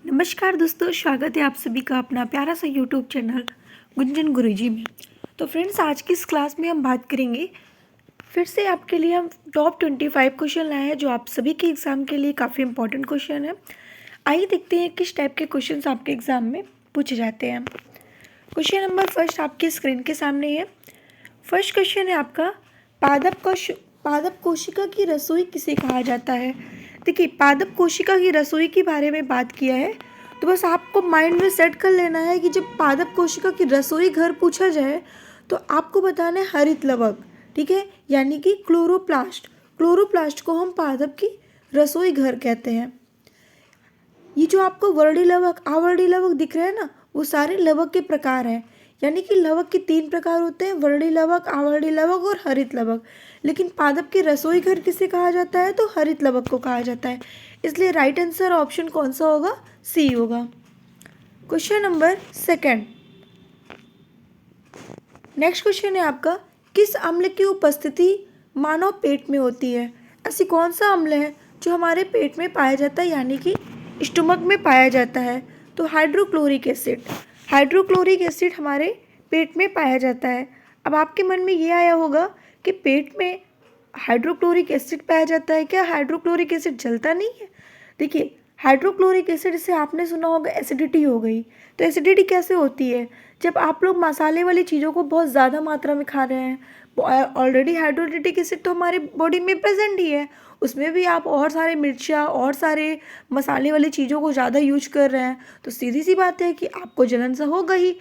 नमस्कार दोस्तों, स्वागत है आप सभी का अपना प्यारा सा यूट्यूब चैनल गुंजन गुरुजी में। तो फ्रेंड्स, आज की इस क्लास में हम बात करेंगे, फिर से आपके लिए हम टॉप 25 क्वेश्चन लाए हैं जो आप सभी के एग्ज़ाम के लिए काफ़ी इंपॉर्टेंट क्वेश्चन है। आइए देखते हैं किस टाइप के क्वेश्चन आपके एग्ज़ाम में पूछे जाते हैं। क्वेश्चन नंबर फर्स्ट आपके स्क्रीन के सामने है। फर्स्ट क्वेश्चन है आपका, पादप कोशिका की रसोई किसे कहा जाता है। देखिए, पादप कोशिका की रसोई के बारे में बात किया है तो बस आपको माइंड में सेट कर लेना है कि जब पादप कोशिका की रसोई घर पूछा जाए तो आपको बताना है हरित लवक, ठीक है, यानी कि क्लोरोप्लास्ट। क्लोरोप्लास्ट को हम पादप की रसोई घर कहते हैं। ये जो आपको वर्णी लवक, आवर्णी लवक दिख रहे हैं ना, वो सारे लवक के प्रकार हैं। यानी कि लवक के 3 प्रकार होते हैं, वर्णी लवक, आवर्णी लवक और हरित लवक। लेकिन पादप के रसोई घर किसे कहा जाता है, तो हरित लवक को कहा जाता है। इसलिए राइट आंसर ऑप्शन कौन सा होगा, सी होगा। Question number second, next question है आपका, किस अम्ल की उपस्थिति मानव पेट में होती है। ऐसी कौन सा अम्ल है जो हमारे पेट में पाया जाता है, यानी कि स्टमक में पाया जाता है। तो हाइड्रोक्लोरिक एसिड। हाइड्रोक्लोरिक एसिड हमारे पेट में पाया जाता है। अब आपके मन में ये आया होगा कि पेट में हाइड्रोक्लोरिक एसिड पाया जाता है, क्या हाइड्रोक्लोरिक एसिड जलता नहीं है। देखिए, हाइड्रोक्लोरिक एसिड से आपने सुना होगा एसिडिटी हो गई। तो एसिडिटी कैसे होती है, जब आप लोग मसाले वाली चीज़ों को बहुत ज़्यादा मात्रा में खा रहे हैं। ऑलरेडी हाइड्रोक्लोरिक एसिड तो हमारी बॉडी में प्रेजेंट ही है, उसमें भी आप और सारे मिर्चा और सारे मसाले वाली चीज़ों को ज़्यादा यूज कर रहे हैं, तो सीधी सी बात है कि आपको जलन सा होगा ही,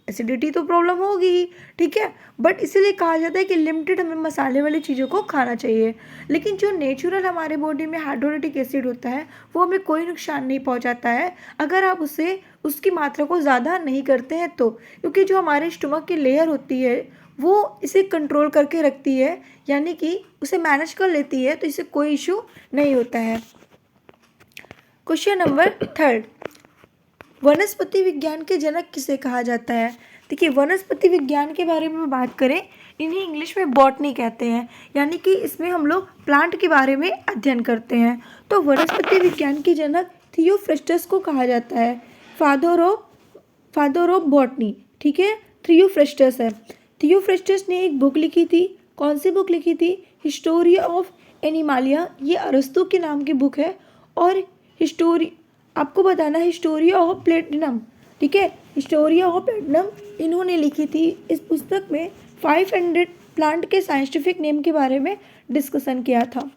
एसिडिटी तो प्रॉब्लम होगी ही, ठीक है। बट इसीलिए कहा जाता है कि लिमिटेड हमें मसाले वाली चीज़ों को खाना चाहिए। लेकिन जो नेचुरल हमारे बॉडी में हाइड्रोक्लोरिक एसिड होता है वो हमें कोई नुकसान नहीं पहुंचाता है अगर आप उसे उसकी मात्रा को ज़्यादा नहीं करते हैं तो, क्योंकि जो हमारे स्टमक की लेयर होती है वो इसे कंट्रोल करके रखती है, यानी कि उसे मैनेज कर लेती है, तो इससे कोई इशू नहीं होता है। क्वेश्चन नंबर थर्ड, वनस्पति विज्ञान के जनक किसे कहा जाता है। देखिए, वनस्पति विज्ञान के बारे में बात करें, इन्हें इंग्लिश में बॉटनी कहते हैं, यानी कि इसमें हम लोग प्लांट के बारे में अध्ययन करते हैं। तो वनस्पति विज्ञान के जनक थियोफ्रस्टस को कहा जाता है, फादर ऑफ बॉटनी, ठीक है, थियोफ्रस्टस है। थियोफ्रस्टस ने एक बुक लिखी थी, कौन सी बुक लिखी थी, हिस्टोरी ऑफ एनिमालिया, ये अरस्तु के नाम की बुक है। और हिस्टोरी, आपको बताना है हिस्टोरिया ऑफ प्लेटिनम, ठीक है, हिस्टोरिया ऑफ प्लेटिनम इन्होंने लिखी थी। इस पुस्तक में 500 प्लांट के साइंटिफिक नेम के बारे में डिस्कशन किया था।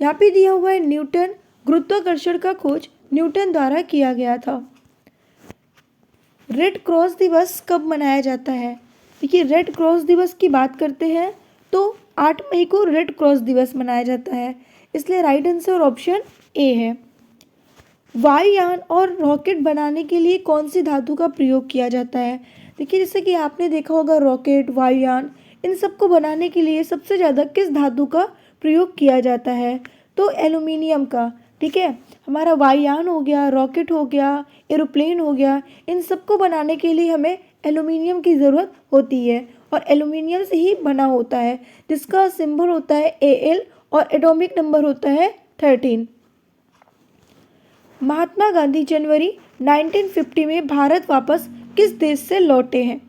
यहाँ पे दिया हुआ है न्यूटन, गुरुत्वाकर्षण का खोज न्यूटन द्वारा किया गया था। रेड क्रॉस दिवस कब मनाया जाता है। देखिए, रेड क्रॉस दिवस की बात करते हैं तो 8 मई को रेड क्रॉस दिवस मनाया जाता है, इसलिए राइट आंसर ऑप्शन ए है। वायुयान और रॉकेट बनाने के लिए कौन सी धातु का प्रयोग किया जाता है। देखिए, जैसे कि आपने देखा होगा रॉकेट, वायुयान, इन सब को बनाने के लिए सबसे ज़्यादा किस धातु का प्रयोग किया जाता है, तो एल्यूमिनियम का, ठीक है। हमारा वायुयान हो गया, रॉकेट हो गया, एरोप्लेन हो गया, इन सब को बनाने के लिए हमें एल्यूमिनियम की ज़रूरत होती है और एल्यूमिनियम से ही बना होता है, जिसका सिंबल होता है Al और एटॉमिक नंबर होता है 13। महात्मा गांधी जनवरी 1950 में भारत वापस किस देश से लौटे हैं।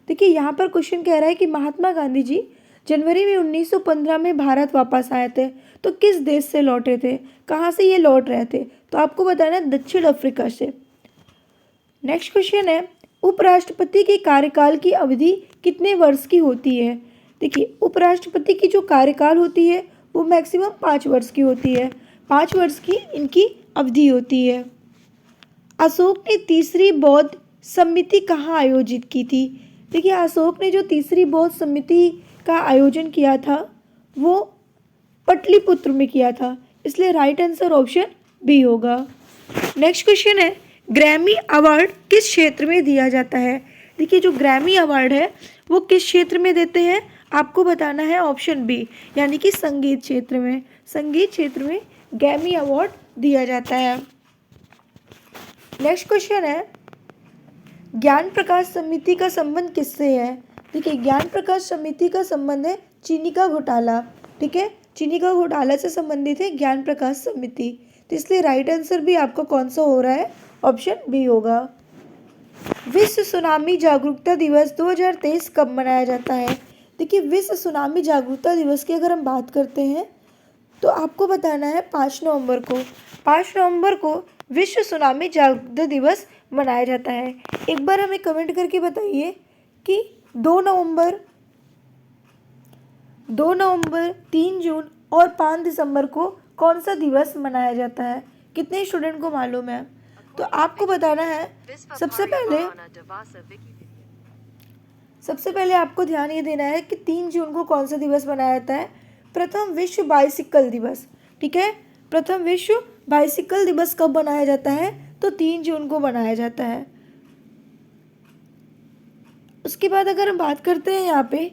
देखिए, यहाँ पर क्वेश्चन कह रहा है कि महात्मा गांधी जी जनवरी में 1915 में भारत वापस आए थे, तो किस देश से लौटे थे, कहाँ से ये लौट रहे थे, तो आपको बताना है दक्षिण अफ्रीका से। नेक्स्ट क्वेश्चन है, उपराष्ट्रपति के कार्यकाल की अवधि कितने वर्ष की होती है। देखिए, उपराष्ट्रपति की जो कार्यकाल होती है वो मैक्सिमम 5 वर्ष की होती है, 5 वर्ष की इनकी अवधि होती है। अशोक ने तीसरी बौद्ध समिति कहाँ आयोजित की थी। देखिए, अशोक ने जो तीसरी बौद्ध समिति का आयोजन किया था वो पटलिपुत्र में किया था, इसलिए राइट आंसर ऑप्शन बी होगा। नेक्स्ट क्वेश्चन है, ग्रैमी अवार्ड किस क्षेत्र में दिया जाता है। देखिए, जो ग्रैमी अवार्ड है वो किस क्षेत्र में देते हैं, आपको बताना है ऑप्शन बी, यानी कि संगीत क्षेत्र में। संगीत क्षेत्र में ग्रैमी अवार्ड दिया जाता है। नेक्स्ट क्वेश्चन है, ज्ञान प्रकाश समिति का संबंध किससे है। देखिए, ज्ञान प्रकाश समिति का संबंध है चीनी का घोटाला, ठीक है, चीनी का घोटाला से संबंधित है ज्ञान प्रकाश समिति। तो इसलिए राइट आंसर भी आपका कौन सा हो रहा है, ऑप्शन बी होगा। विश्व सुनामी जागरूकता दिवस 2023 कब मनाया जाता है? देखिए, विश्व सुनामी जागरूकता दिवस की अगर हम बात करते हैं तो आपको बताना है 5 नवंबर को। 5 नवंबर को विश्व सुनामी जागरूकता दिवस मनाया जाता है। एक बार हमें कमेंट करके बताइए कि 2 नवंबर, 3 जून और 5 दिसंबर को कौन सा दिवस मनाया जाता है? कितने स्टूडेंट को मालूम है? तो आपको बताना है। सबसे पहले आपको ध्यान ये देना है कि 3 जून को कौन सा दिवस मनाया जाता है? प्रथम विश्व बाइसिकल दिवस। ठीक है, प्रथम विश्व बाइसिकल दिवस कब मनाया जाता है? तो 3 जून को मनाया जाता है। उसके बाद अगर हम बात करते हैं यहाँ पे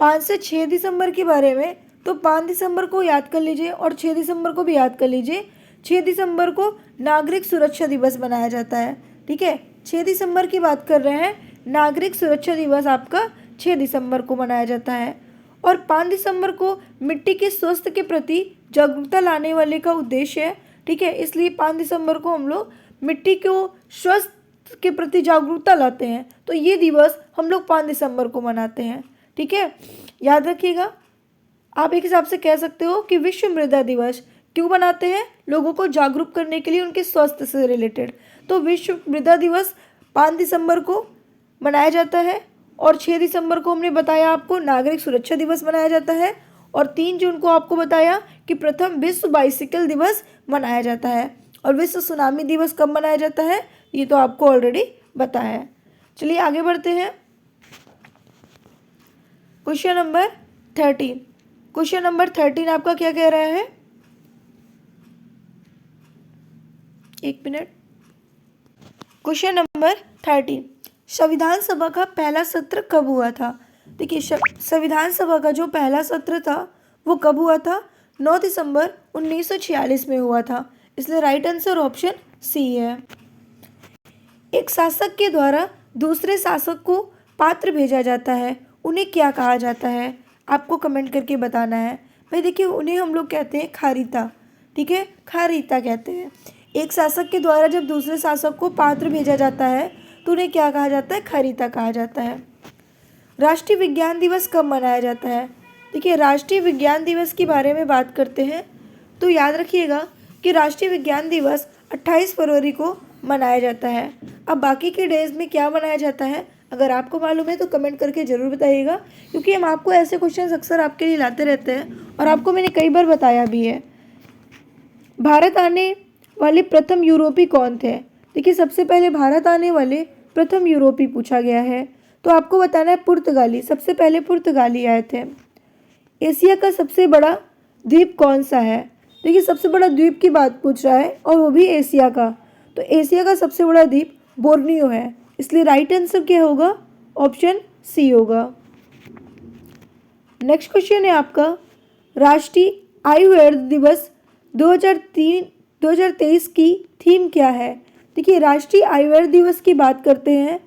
5 से 6 दिसंबर के बारे में, तो 5 दिसंबर को याद कर लीजिए और 6 दिसंबर को भी याद कर लीजिए। 6 दिसंबर को नागरिक सुरक्षा दिवस मनाया जाता है। ठीक है, 6 दिसंबर की बात कर रहे हैं, नागरिक सुरक्षा दिवस आपका 6 दिसंबर को मनाया जाता है। और 5 दिसंबर को मिट्टी के स्वास्थ्य के प्रति जागरूकता लाने वाले का उद्देश्य है। ठीक है, इसलिए 5 दिसंबर को हम लोग मिट्टी को स्वास्थ्य के प्रति जागरूकता लाते हैं, तो ये दिवस हम लोग 5 दिसंबर को मनाते हैं। ठीक है, याद रखिएगा। आप एक हिसाब से कह सकते हो कि विश्व मृदा दिवस क्यों बनाते हैं? लोगों को जागरूक करने के लिए, उनके स्वास्थ्य से रिलेटेड। तो विश्व मृदा दिवस 5 दिसंबर को मनाया जाता है और 6 दिसंबर को हमने बताया आपको नागरिक सुरक्षा दिवस मनाया जाता है और 3 जून को आपको बताया कि प्रथम विश्व बाइसिकल दिवस मनाया जाता है। और विश्व सुनामी दिवस कब मनाया जाता है, ये तो आपको ऑलरेडी बताया है। चलिए आगे बढ़ते हैं। Question number 13। क्वेश्चन नंबर 13 आपका क्या कह रहा है? एक मिनट। क्वेश्चन नंबर 13, संविधान सभा का पहला सत्र कब हुआ था? देखिए, संविधान सभा का जो पहला सत्र था वो कब हुआ था? 9 दिसंबर 1946 में हुआ था। इसलिए राइट आंसर ऑप्शन सी है। एक शासक के द्वारा दूसरे शासक को पात्र भेजा जाता है, उन्हें क्या कहा जाता है? आपको कमेंट करके बताना है। भाई देखिए, उन्हें हम लोग कहते हैं खारिता। ठीक है, खारिता कहते हैं। एक शासक के द्वारा जब दूसरे शासक को पात्र भेजा जाता है तो उन्हें क्या कहा जाता है? खारिता कहा जाता है। राष्ट्रीय विज्ञान दिवस कब मनाया जाता है? देखिए, राष्ट्रीय विज्ञान दिवस के बारे में बात करते हैं तो याद रखिएगा कि राष्ट्रीय विज्ञान दिवस 28 फरवरी को मनाया जाता है। अब बाकी के डेज में क्या मनाया जाता है, अगर आपको मालूम है तो कमेंट करके ज़रूर बताइएगा, क्योंकि हम आपको ऐसे क्वेश्चन अक्सर आपके लिए लाते रहते हैं और आपको मैंने कई बार बताया भी है। भारत आने वाले प्रथम यूरोपीय कौन थे? देखिए, सबसे पहले भारत आने वाले प्रथम यूरोपीय पूछा गया है, तो आपको बताना है पुर्तगाली। सबसे पहले पुर्तगाली आए थे। एशिया का सबसे बड़ा द्वीप कौन सा है? देखिए, सबसे बड़ा द्वीप की बात पूछ रहा है और वो भी एशिया का। तो एशिया का सबसे बड़ा द्वीप बोर्नियो है। इसलिए राइट आंसर क्या होगा? ऑप्शन सी होगा। नेक्स्ट क्वेश्चन है आपका, राष्ट्रीय आयुर्वेद दिवस 2023 की थीम क्या है? देखिए, राष्ट्रीय आयुर्वेद दिवस की बात करते हैं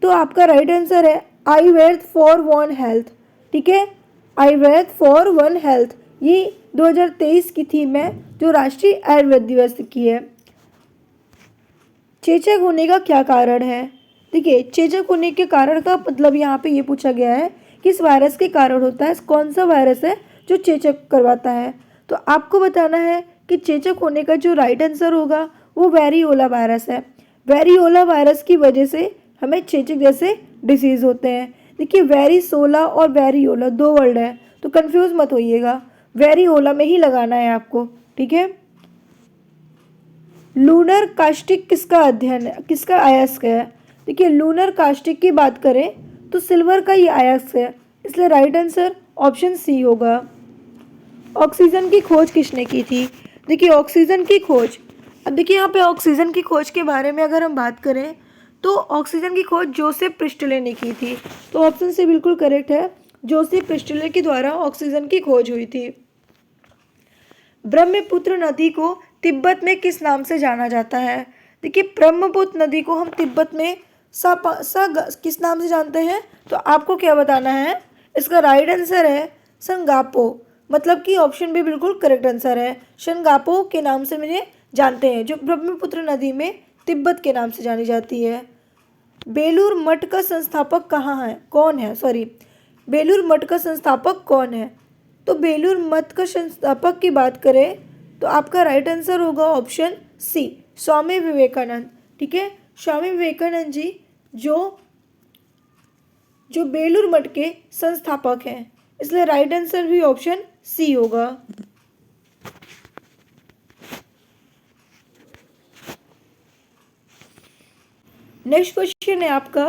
तो आपका राइट आंसर है आयुर्वेद फॉर वन हेल्थ। ठीक है, आयुर्वेद फॉर वन हेल्थ, ये 2023 की थीम है जो राष्ट्रीय आयुर्वेद दिवस की है। चेचक होने का क्या कारण है? देखिए, चेचक होने के कारण का मतलब यहाँ पे ये पूछा गया है किस वायरस के कारण होता है, कौन सा वायरस है जो चेचक करवाता है। तो आपको बताना है कि चेचक होने का जो राइट आंसर होगा वो वेरियोला वायरस है। वेरियोला वायरस की वजह से हमें चेचक जैसे डिसीज़ होते हैं। देखिए, वेरिसोला और वेरियोला 2 वर्ड है, तो कंफ्यूज मत होइएगा, वेरियोला में ही लगाना है आपको। ठीक है, लूनर कास्टिक किसका अध्ययन है, किसका अयस्क है? देखिए, लूनर कास्टिक की बात करें तो सिल्वर का ये अयस्क है। इसलिए राइट आंसर ऑप्शन सी होगा। ऑक्सीजन की खोज किसने की थी? देखिए, ऑक्सीजन की खोज, अब देखिए यहाँ पे ऑक्सीजन की खोज के बारे में अगर हम बात करें तो ऑक्सीजन की खोज जोसेफ प्रिस्टले ने की थी। तो ऑप्शन से बिल्कुल करेक्ट है, जोसेफ प्रिस्टले के द्वारा ऑक्सीजन की खोज हुई थी। ब्रह्मपुत्र नदी को तिब्बत में किस नाम से जाना जाता है? देखिए, ब्रह्मपुत्र नदी को हम तिब्बत में किस नाम से जानते हैं? तो आपको क्या बताना है? इसका राइट आंसर है संगापो। मतलब कि ऑप्शन भी बिल्कुल करेक्ट आंसर है। शनगापो के नाम से मुझे जानते हैं, जो ब्रह्मपुत्र नदी में तिब्बत के नाम से जानी जाती है। बेलूर मठ का संस्थापक कौन है? बेलूर मठ का संस्थापक कौन है? तो बेलूर मठ का संस्थापक की बात करें तो आपका राइट आंसर होगा ऑप्शन सी, स्वामी विवेकानंद। ठीक है, स्वामी विवेकानंद जी जो बेलूर मठ के संस्थापक हैं, इसलिए राइट आंसर भी ऑप्शन सी होगा। नेक्स्ट क्वेश्चन है आपका,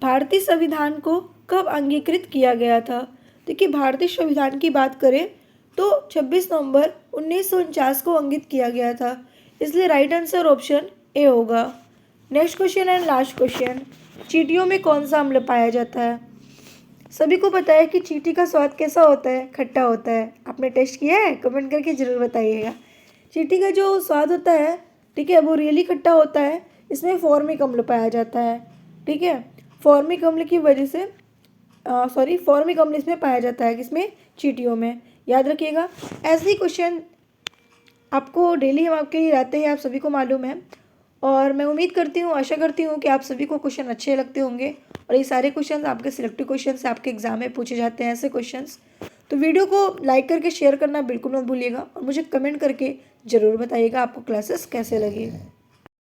भारतीय संविधान को कब अंगीकृत किया गया था? देखिए, भारतीय संविधान की बात करें तो 26 नवंबर 1949 को अंकित किया गया था, इसलिए राइट आंसर ऑप्शन ए होगा। Next question and last question, चींटियों में कौन सा अम्ल पाया जाता है? सभी को पता है कि चींटी का स्वाद कैसा होता है? खट्टा होता है। आपने टेस्ट किया है? कमेंट करके ज़रूर बताइएगा। चींटी का जो स्वाद होता है, ठीक है, वो रियली खट्टा होता है। इसमें फॉर्मिक अम्ल पाया जाता है। ठीक है, फॉर्मिक अम्ल की वजह से फॉर्मिक अम्ल इसमें पाया जाता है, किसमें? चींटियों में। याद रखिएगा, ऐसे ही क्वेश्चन आपको डेली हम आपके लिए लाते हैं, आप सभी को मालूम है। और मैं उम्मीद करती हूँ, आशा करती हूँ कि आप सभी को क्वेश्चन अच्छे लगते होंगे और ये सारे क्वेश्चन आपके सिलेक्टिव क्वेश्चन से आपके एग्जाम में पूछे जाते हैं, ऐसे क्वेश्चंस। तो वीडियो को लाइक करके शेयर करना बिल्कुल मत भूलिएगा और मुझे कमेंट करके ज़रूर बताइएगा आपको क्लासेस कैसे लगे।